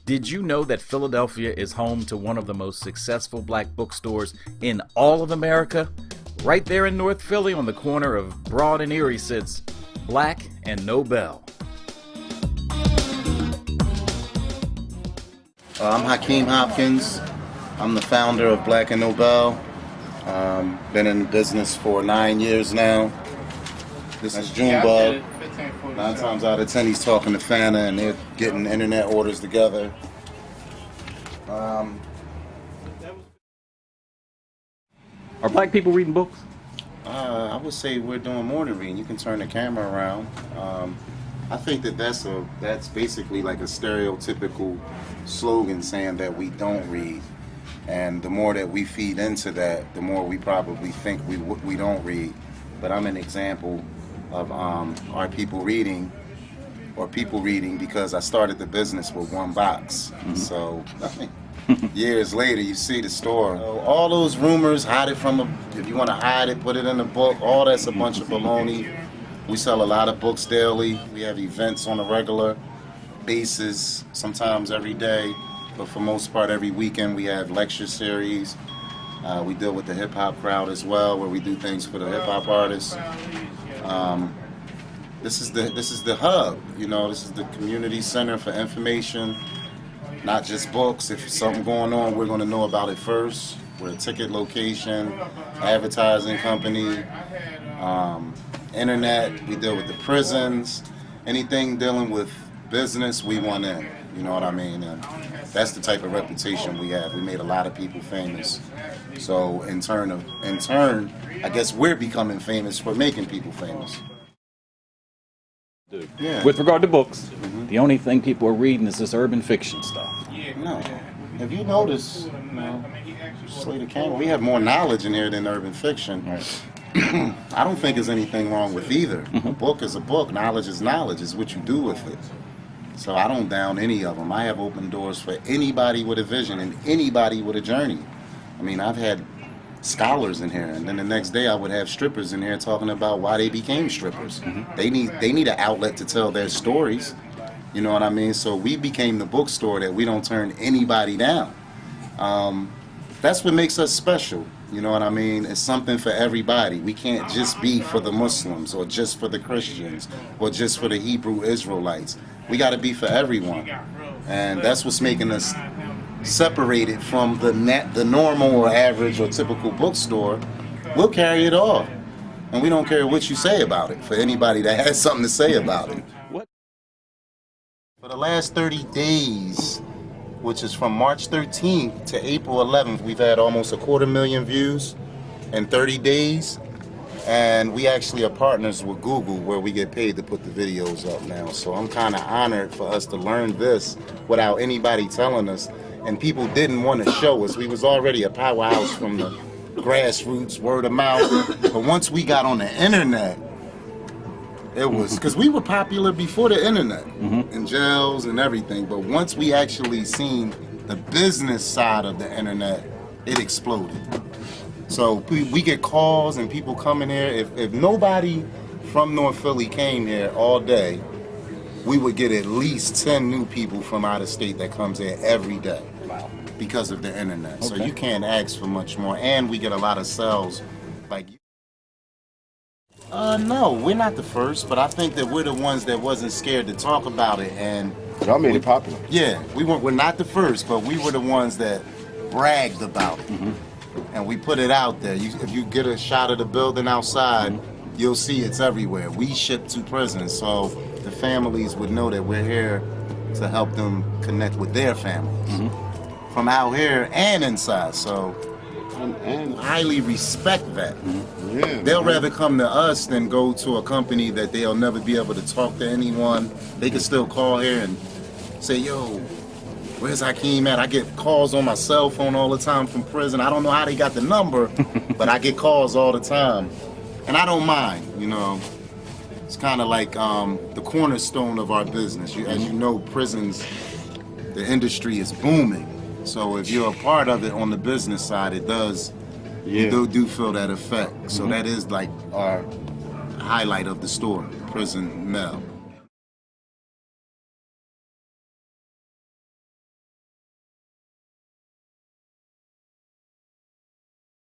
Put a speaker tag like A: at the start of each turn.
A: Did you know that Philadelphia is home to one of the most successful black bookstores in all of America? Right there in North Philly on the corner of Broad and Erie sits Black and Nobel.
B: I'm Hakeem Hopkins. I'm the founder of Black and Nobel. Been in business for 9 years now. This is Junebug. 9 times out of 10 he's talking to Fanta and they're getting internet orders together.
A: Are black people reading books?
B: I would say we're doing more than reading. You can turn the camera around. I think that's basically like a stereotypical slogan saying that we don't read. And the more that we feed into that, the more we probably think we don't read. But I'm an example of our people reading, or people reading, because I started the business with one box. So years later, you see the store. So all those rumors, hide it from if you want to hide it, put it in a book, all that's a bunch of baloney. We sell a lot of books daily. We have events on a regular basis, sometimes every day, but for most part every weekend we have lecture series. We deal with the hip-hop crowd as well, where we do things for the hip-hop artists. This is the hub, you know. This is the community center for information, not just books. If something going on, we're going to know about it first. We're a ticket location, advertising company, internet. We deal with the prisons. Anything dealing with business, we want in. You know what I mean? And that's the type of reputation we have. We made a lot of people famous. So in turn, I guess we're becoming famous for making people famous.
A: Yeah. With regard to books, the only thing people are reading is this urban fiction stuff.
B: No. If you notice, slay the camera, we have more knowledge in here than urban fiction.
A: Right.
B: I don't think there's anything wrong with either. A book is a book. Knowledge is knowledge. It's what you do with it. So I don't down any of them. I have open doors for anybody with a vision and anybody with a journey. I mean, I've had scholars in here, and then the next day I would have strippers in here talking about why they became strippers. They need an outlet to tell their stories. You know what I mean? So we became the bookstore that we don't turn anybody down. That's what makes us special. You know what I mean? It's something for everybody. We can't just be for the Muslims or just for the Christians or just for the Hebrew Israelites. We got to be for everyone. And that's what's making us separated from the normal or average or typical bookstore. We'll carry it all. And we don't care what you say about it, for anybody that has something to say about it. For the last 30 days, which is from March 13th to April 11th, we've had almost 250,000 views in 30 days. And we actually are partners with Google, where we get paid to put the videos up now. So I'm kind of honored for us to learn this without anybody telling us. And people didn't want to show us. We was already a powerhouse from the grassroots, word of mouth. But once we got on the internet, it was, because we were popular before the internet, in jails and everything. But once we actually seen the business side of the internet, it exploded. So we get calls and people coming here. If nobody from North Philly came here all day, we would get at least 10 new people from out of state that comes here every day. Wow. Because of the internet. Okay. So you can't ask for much more. And we get a lot of sales like you. No, we're not the first, but I think that we're the ones that wasn't scared to talk about it. And
C: y'all made it popular.
B: Yeah, we're not the first, but we were the ones that bragged about it. And we put it out there. If you get a shot of the building outside, you'll see it's everywhere. We ship to prisons, so the families would know that we're here to help them connect with their families from out here and inside. So and highly respect that. Yeah, they'll rather come to us than go to a company that they'll never be able to talk to anyone. They can still call here and say, yo, where's Hakeem at? I get calls on my cell phone all the time from prison. I don't know how they got the number, but I get calls all the time. And I don't mind, you know. It's kind of like the cornerstone of our business. As you know, prisons, the industry is booming. So if you're a part of it on the business side, it does, you do feel that effect. So that is like our highlight of the store, Prison Mel.